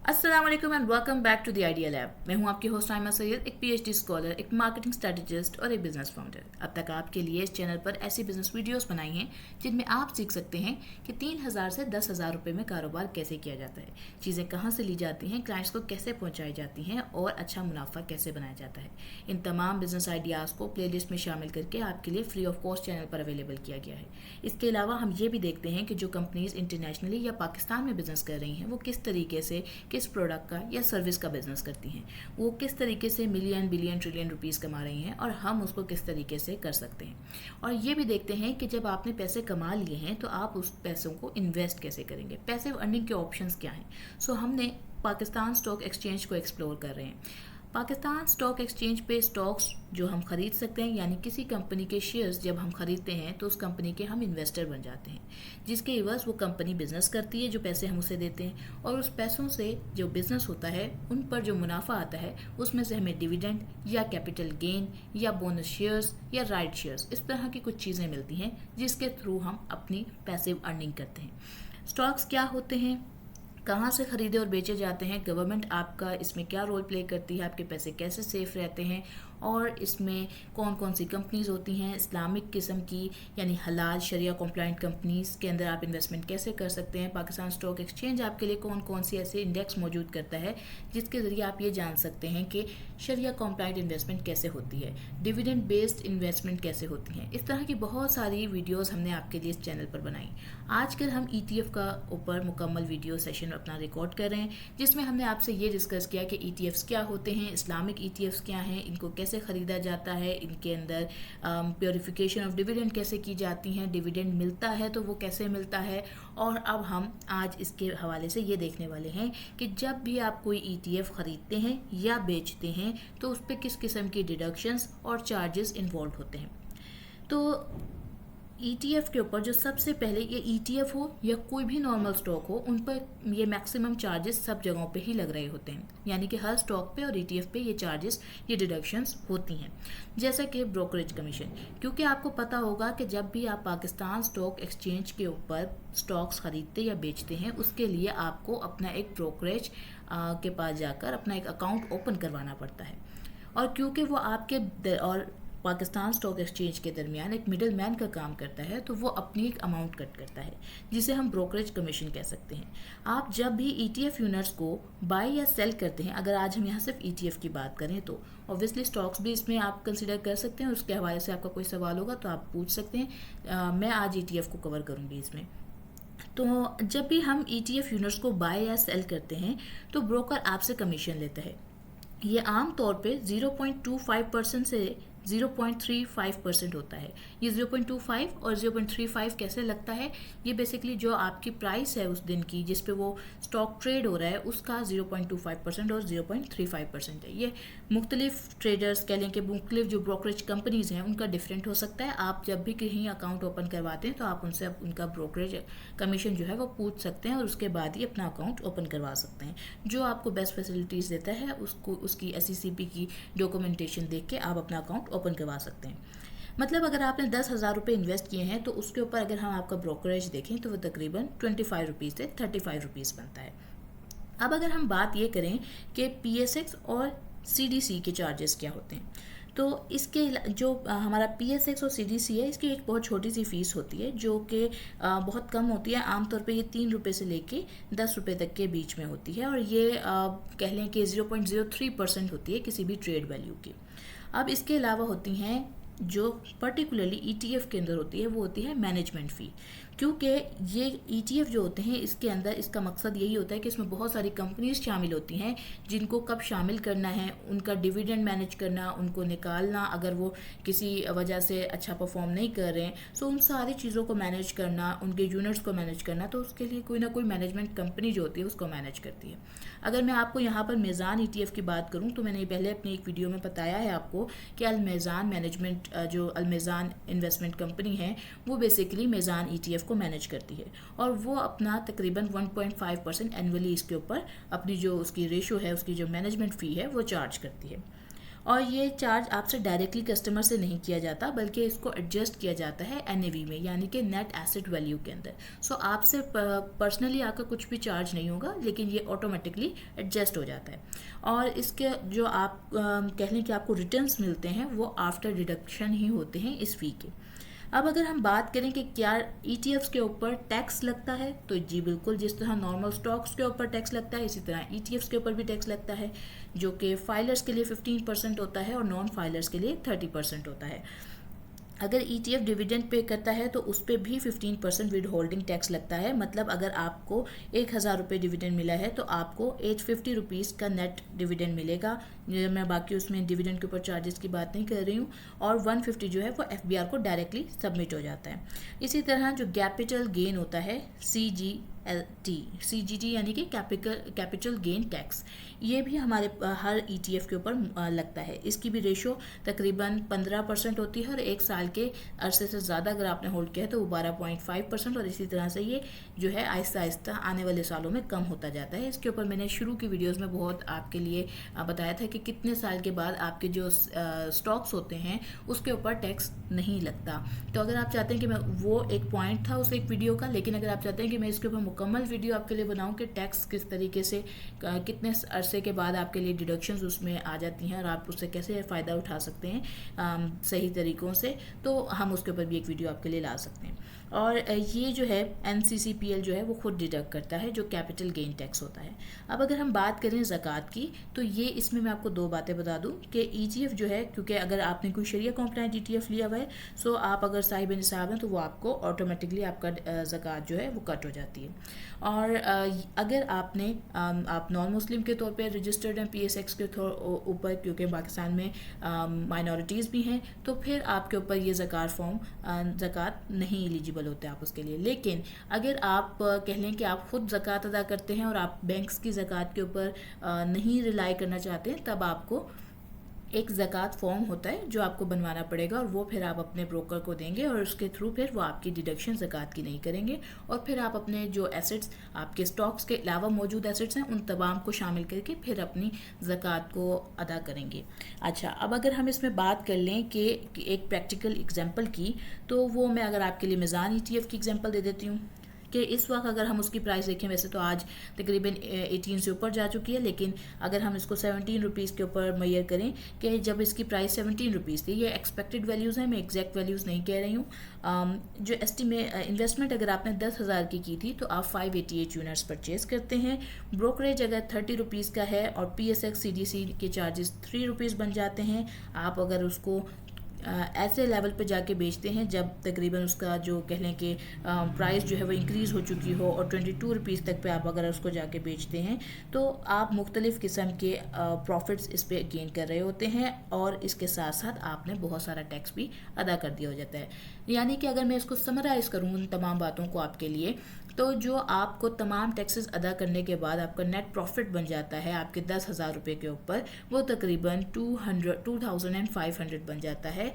अस्सलाम वालेकुम and welcome back to the idea lab. मैं हूं आपकी होस्ट आयमा सैयद, एक पीएचडी स्कॉलर, एक मार्केटिंग स्ट्रेटजिस्ट और एक बिजनेस फाउंडर। अब तक आपके लिए इस चैनल पर ऐसी बिजनेस वीडियोस बनाई हैं जिनमें आप सीख सकते हैं कि 3,000 से 10,000 रुपये में कारोबार कैसे किया जाता है, चीज़ें कहां से ली जाती हैं, क्लाइंट्स को कैसे पहुंचाई जाती हैं और अच्छा मुनाफा कैसे बनाया जाता है। इन तमाम बिजनेस आइडियाज़ को प्लेलिस्ट में शामिल करके आपके लिए फ्री ऑफ कॉस्ट चैनल पर अवेलेबल किया गया है। इसके अलावा हम ये भी देखते हैं कि जो कंपनीज इंटरनेशनली या पाकिस्तान में बिजनेस कर रही हैं वो किस तरीके से किस प्रोडक्ट का या सर्विस का बिजनेस करती हैं, वो किस तरीके से मिलियन बिलियन ट्रिलियन रुपीस कमा रही हैं और हम उसको किस तरीके से कर सकते हैं। और ये भी देखते हैं कि जब आपने पैसे कमा लिए हैं तो आप उस पैसों को इन्वेस्ट कैसे करेंगे, पैसिव अर्निंग के ऑप्शंस क्या हैं। सो हमने पाकिस्तान स्टॉक एक्सचेंज को एक्सप्लोर कर रहे हैं। पाकिस्तान स्टॉक एक्सचेंज पे स्टॉक्स जो हम खरीद सकते हैं, यानी किसी कंपनी के शेयर्स जब हम खरीदते हैं तो उस कंपनी के हम इन्वेस्टर बन जाते हैं, जिसके एवज वो कंपनी बिजनेस करती है, जो पैसे हम उसे देते हैं और उस पैसों से जो बिजनेस होता है उन पर जो मुनाफा आता है उसमें से हमें डिविडेंड या कैपिटल गेन या बोनस शेयर्स या राइट शेयर्स, इस तरह की कुछ चीज़ें मिलती हैं जिसके थ्रू हम अपनी पैसिव अर्निंग करते हैं। स्टॉक्स क्या होते हैं, कहाँ से खरीदे और बेचे जाते हैं, गवर्नमेंट आपका इसमें क्या रोल प्ले करती है, आपके पैसे कैसे सेफ रहते हैं और इसमें कौन कौन सी कंपनीज होती हैं इस्लामिक किस्म की, यानी हलाल शरिया कॉम्प्लाइंट कंपनीज के अंदर आप इन्वेस्टमेंट कैसे कर सकते हैं। पाकिस्तान स्टॉक एक्सचेंज आपके लिए कौन कौन सी ऐसे इंडेक्स मौजूद करता है जिसके ज़रिए आप ये जान सकते हैं कि शरिया कॉम्प्लाइंट इन्वेस्टमेंट कैसे होती है, डिविडेंड बेस्ड इन्वेस्टमेंट कैसे होती हैं। इस तरह की बहुत सारी वीडियोज़ हमने आपके लिए इस चैनल पर बनाई। आजकल हम ETF का ऊपर मुकम्मल वीडियो सेशन अपना रिकॉर्ड कर रहे हैं जिसमें हमने आपसे ये डिस्कस किया कि ETFs क्या होते हैं, इस्लामिक ETFs क्या हैं, इनको कैसे ख़रीदा जाता है, इनके अंदर प्योरिफिकेशन ऑफ डिविडेंड कैसे की जाती हैं, डिविडेंड मिलता है तो वो कैसे मिलता है। और अब हम आज इसके हवाले से ये देखने वाले हैं कि जब भी आप कोई ETF ख़रीदते हैं या बेचते हैं तो उस पर किस किस्म की डिडक्शंस और चार्जेस इन्वॉल्व होते हैं। तो ETF के ऊपर जो सबसे पहले, ये ETF हो या कोई भी नॉर्मल स्टॉक हो, उन पर ये मैक्सिमम चार्जेस सब जगहों पे ही लग रहे होते हैं, यानी कि हर स्टॉक पे और ETF पे ये चार्जेस, ये डिडक्शंस होती हैं। जैसा कि ब्रोकरेज कमीशन, क्योंकि आपको पता होगा कि जब भी आप पाकिस्तान स्टॉक एक्सचेंज के ऊपर स्टॉक्स खरीदते या बेचते हैं उसके लिए आपको अपना एक ब्रोकरेज के पास जाकर अपना एक अकाउंट ओपन करवाना पड़ता है। और क्योंकि वो आपके और पाकिस्तान स्टॉक एक्सचेंज के दरमियान एक मिडिल मैन का काम करता है तो वो अपनी एक अमाउंट कट करता है जिसे हम ब्रोकरेज कमीशन कह सकते हैं। आप जब भी ETF यूनिट्स को बाय या सेल करते हैं, अगर आज हम यहाँ सिर्फ ETF की बात करें तो ऑब्वियसली स्टॉक्स भी इसमें आप कंसिडर कर सकते हैं, उसके हवाले से आपका कोई सवाल होगा तो आप पूछ सकते हैं। मैं आज ETF को कवर करूँगी इसमें। तो जब भी हम ETF यूनिट्स को बाय या सेल करते हैं तो ब्रोकर आपसे कमीशन लेता है। ये आम तौर पे 0.25% से 0.35% होता है। ये 0.25 और 0.35 कैसे लगता है, ये बेसिकली जो आपकी प्राइस है उस दिन की जिस पे वो स्टॉक ट्रेड हो रहा है उसका 0.25% और 0.35% है। ये मुख्तलिफ ट्रेडर्स कह लें कि मुख्तलिफ जो ब्रोकरेज कंपनीज़ हैं उनका डिफरेंट हो सकता है। आप जब भी कहीं अकाउंट ओपन करवाते हैं तो आप उनसे उनका ब्रोकरेज कमीशन जो है वो पूछ सकते हैं और उसके बाद ही अपना अकाउंट ओपन करवा सकते हैं। जो आपको बेस्ट फैसिलिटीज़ देता है उसको उसकी SECP की डॉक्यूमेंटेशन देख के आप अपना अकाउंट ओपन करवा सकते हैं। मतलब अगर आपने 10,000 रुपये इन्वेस्ट किए हैं तो उसके ऊपर अगर हम आपका ब्रोकरेज देखें तो वो तकरीबन 25 रुपीज़ से 35 रुपीज़ बनता है। अब अगर हम बात ये करें कि PSX और CDC के चार्जेस क्या होते हैं, तो इसके जो हमारा PSX और CDC है इसकी एक बहुत छोटी सी फ़ीस होती है जो कि बहुत कम होती है। आमतौर पे ये 3 रुपये से लेके 10 रुपये तक के बीच में होती है और ये कह लें कि 0.03% होती है किसी भी ट्रेड वैल्यू की। अब इसके अलावा होती हैं जो पर्टिकुलरली ETF के अंदर होती है वो होती है मैनेजमेंट फ़ी, क्योंकि ये ETF जो होते हैं इसके अंदर इसका मकसद यही होता है कि इसमें बहुत सारी कंपनीज शामिल होती हैं जिनको कब शामिल करना है, उनका डिविडेंड मैनेज करना, उनको निकालना अगर वो किसी वजह से अच्छा परफॉर्म नहीं कर रहे हैं, सो उन सारी चीज़ों को मैनेज करना, उनके यूनिट्स को मैनेज करना, तो उसके लिए कोई ना कोई मैनेजमेंट कंपनी जो होती है उसको मैनेज करती है। अगर मैं आपको यहाँ पर मेज़ान ETF की बात करूँ तो मैंने पहले अपनी एक वीडियो में बताया है आपको कि अलमेज़ान मैनेजमेंट जो अलमेज़ान इन्वेस्टमेंट कंपनी है वो बेसिकली मेज़ान ETF को मैनेज करती है और वो अपना तकरीबन 1.5% एनुअली इसके ऊपर अपनी जो उसकी रेशो है, उसकी जो मैनेजमेंट फ़ी है वो चार्ज करती है। और ये चार्ज आपसे डायरेक्टली कस्टमर से नहीं किया जाता, बल्कि इसको एडजस्ट किया जाता है एनएवी में, यानी कि नेट एसेट वैल्यू के अंदर। सो आपसे पर्सनली आपका कुछ भी चार्ज नहीं होगा, लेकिन ये ऑटोमेटिकली एडजस्ट हो जाता है। और इसके जो आप कह लें कि आपको रिटर्न्स मिलते हैं वो आफ्टर डिडक्शन ही होते हैं इस फी के। अब अगर हम बात करें कि क्या ETFs के ऊपर टैक्स लगता है, तो जी बिल्कुल, जिस तरह नॉर्मल स्टॉक्स के ऊपर टैक्स लगता है, इसी तरह ETFs के ऊपर भी टैक्स लगता है, जो कि फाइलर्स के लिए 15% होता है और नॉन फाइलर्स के लिए 30% होता है। अगर ETF डिविडेंड पे करता है तो उस पर भी 15% विद होल्डिंग टैक्स लगता है। मतलब अगर आपको 1000 रुपये डिविडेंड मिला है तो आपको 850 रुपीज़ का नेट डिविडेंड मिलेगा। मैं बाकी उसमें डिविडेंड के ऊपर चार्जेस की बात नहीं कर रही हूँ। और 150 जो है वो FBR को डायरेक्टली सबमिट हो जाता है। इसी तरह जो कैपिटल गेन होता है CGT यानी कि कैपिटल गेन टैक्स, ये भी हमारे हर ETF के ऊपर लगता है। इसकी भी रेशो तकरीबन 15% होती है और एक साल के अरसे से ज़्यादा अगर आपने होल्ड किया है तो वो 12.5%, और इसी तरह से ये जो है आहिस्ता आहिस्ता आने वाले सालों में कम होता जाता है। इसके ऊपर मैंने शुरू की वीडियोस में बहुत आपके लिए बताया था कि कितने साल के बाद आपके जो स्टॉक्स होते हैं उसके ऊपर टैक्स नहीं लगता। तो अगर आप चाहते हैं कि मैं, वो एक पॉइंट था उस एक वीडियो का, लेकिन अगर आप चाहते हैं कि मैं इसके ऊपर मुकम्मल वीडियो आपके लिए बनाऊं कि टैक्स किस तरीके से कितने अरसे के बाद आपके लिए डिडक्शंस उसमें आ जाती हैं और आप उससे कैसे फ़ायदा उठा सकते हैं सही तरीक़ों से, तो हम उसके ऊपर भी एक वीडियो आपके लिए ला सकते हैं। और ये जो है NCCPL जो है वो खुद डिडक्ट करता है, जो कैपिटल गेन टैक्स होता है। अब अगर हम बात करें ज़कात की, तो ये इसमें मैं आपको दो बातें बता दूं कि ETF जो है, क्योंकि अगर आपने कोई शरिया कॉम्प्लाइंट ETF लिया हुआ है, सो आप अगर साहिब निसाब हैं तो वो आपको ऑटोमेटिकली आपका ज़कात जो है वो कट हो जाती है। और अगर आपने आप नॉन मुस्लिम के तौर पे रजिस्टर्ड हैं PSX के ऊपर, क्योंकि पाकिस्तान में माइनॉरिटीज़ भी हैं, तो फिर आपके ऊपर ये ज़कात नहीं एलिजिबल होते आप उसके लिए। लेकिन अगर आप कह लें कि आप ख़ुद ज़कात अदा करते हैं और आप बैंक्स की ज़कात के ऊपर नहीं रिलाई करना चाहते हैं, तब आपको एक ज़कात फॉर्म होता है जो आपको बनवाना पड़ेगा, और वो फिर आप अपने ब्रोकर को देंगे और उसके थ्रू फिर वो आपकी डिडक्शन ज़कात की नहीं करेंगे, और फिर आप अपने जो एसेट्स, आपके स्टॉक्स के अलावा मौजूद एसेट्स हैं, उन तमाम को शामिल करके फिर अपनी ज़कात को अदा करेंगे। अच्छा, अब अगर हम इसमें बात कर लें कि एक प्रैक्टिकल एग्जाम्पल की, तो वो मैं अगर आपके लिए मीज़ान ETF की एग्जाम्पल दे देती हूँ कि इस वक्त अगर हम उसकी प्राइस देखें, वैसे तो आज तकरीबन 18 से ऊपर जा चुकी है, लेकिन अगर हम इसको 17 रुपीज़ के ऊपर मैयर करें कि जब इसकी प्राइस 17 रुपीज़ थी, ये एक्सपेक्टेड वैल्यूज़ हैं, मैं एग्जैक्ट वैल्यूज़ नहीं कह रही हूँ। जो इन्वेस्टमेंट अगर आपने 10,000 की थी तो आप 588 यूनिट्स परचेज़ करते हैं। ब्रोकरेज अगर 30 रुपीज़ का है और PSX CDC के चार्जेस 3 रुपीज़ बन जाते हैं। आप अगर उसको ऐसे लेवल पे जाके बेचते हैं जब तकरीबन उसका जो कह लें कि प्राइस जो है वो इंक्रीज़ हो चुकी हो और 22 रुपीज़ तक पे आप अगर उसको जाके बेचते हैं, तो आप मुख्तलिफ़ किस्म के प्रॉफिट्स इस पे गेन कर रहे होते हैं, और इसके साथ साथ आपने बहुत सारा टैक्स भी अदा कर दिया हो जाता है। यानी कि अगर मैं इसको समराइज़ करूँ उन तमाम बातों को आपके लिए, तो जो आपको तमाम टैक्सेस अदा करने के बाद आपका नेट प्रॉफिट बन जाता है आपके 10,000 रुपये के ऊपर, वो तकरीबन 2500 बन जाता है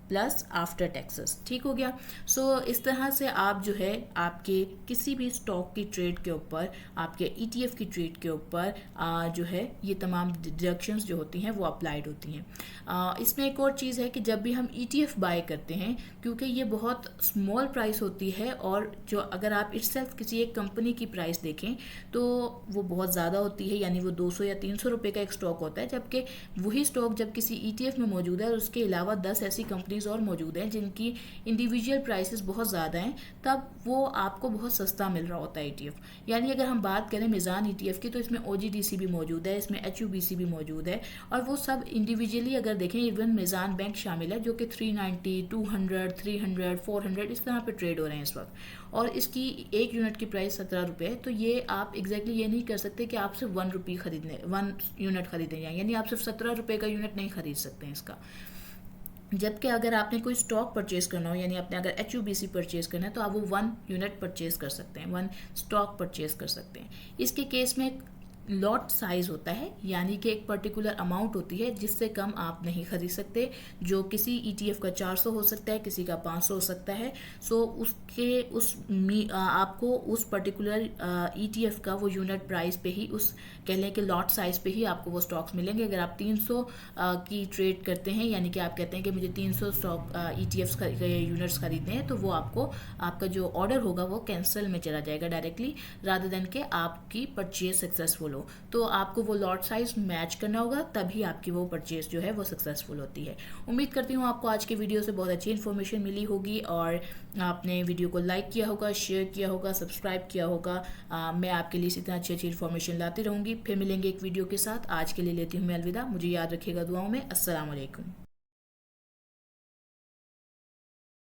प्लस आफ्टर टैक्सेस। ठीक हो गया। सो इस तरह से आप जो है आपके किसी भी स्टॉक की ट्रेड के ऊपर, आपके ETF की ट्रेड के ऊपर जो है ये तमाम डिडक्शंस जो होती हैं वो अप्लाइड होती हैं। इसमें एक और चीज़ है कि जब भी हम ETF बाय करते हैं, क्योंकि ये बहुत स्मॉल प्राइस होती है, और जो अगर आप इटसेल्फ किसी एक कंपनी की प्राइस देखें तो वो बहुत ज़्यादा होती है, यानी वो 200 या 300 रुपये का एक स्टॉक होता है, जबकि वही स्टॉक जब किसी ETF में मौजूद है और उसके अलावा 10 ऐसी कंपनी और मौजूद हैं जिनकी इंडिविजुअल प्राइसेस बहुत ज़्यादा हैं, तब वो आपको बहुत सस्ता मिल रहा होता है ETF। यानी अगर हम बात करें मीज़ान ETF की, तो इसमें OGDC भी मौजूद है, इसमें HUBC भी मौजूद है, और वो सब इंडिविजुअली अगर देखें, इवन मीज़ान बैंक शामिल है जो कि 390, 200, 300, 400 इस तरह पे ट्रेड हो रहे हैं इस वक्त, और इसकी एक यूनिट की प्राइस 17 रुपये है। तो ये आप एग्जैक्टली ये नहीं कर सकते कि आप सिर्फ 1 यूनिट खरीदें, यानी आप सिर्फ 17 रुपये का यूनिट नहीं खरीद सकते हैं इसका। जबकि अगर आपने कोई स्टॉक परचेज करना हो, यानी आपने अगर HUBC परचेज करना है, तो आप वो 1 यूनिट परचेज कर सकते हैं, 1 स्टॉक परचेज कर सकते हैं। इसके केस में लॉट साइज होता है, यानी कि एक पर्टिकुलर अमाउंट होती है जिससे कम आप नहीं खरीद सकते, जो किसी ETF का 400 हो सकता है, किसी का 500 हो सकता है। सो आपको उस पर्टिकुलर ETF का वो यूनिट प्राइस पे ही, उस कह लें कि लॉट साइज पे ही आपको वो स्टॉक्स मिलेंगे। अगर आप 300 की ट्रेड करते हैं, यानी कि आप कहते हैं कि मुझे 300 स्टॉक ETFs यूनिट्स खरीदने हैं, तो वो आपका जो ऑर्डर होगा वो कैंसिल में चला जाएगा डायरेक्टली, रादर देन के आपकी परचेज सक्सेसफुल हो। तो आपको वो लॉट साइज मैच करना होगा, तभी आपकी वो परचेज जो है वो सक्सेसफुल होती है। उम्मीद करती हूँ आपको आज के वीडियो से बहुत अच्छी इन्फॉर्मेशन मिली होगी और आपने वीडियो को लाइक किया होगा, शेयर किया होगा, सब्सक्राइब किया होगा। मैं आपके लिए इसी तरह अच्छी अच्छी इन्फॉर्मेशन लाती रहूँगी। फिर मिलेंगे एक वीडियो के साथ। आज के लिए लेती हूँ मैं अलविदा। मुझे याद रखिएगा दुआओं में। अस्सलाम वालेकुम।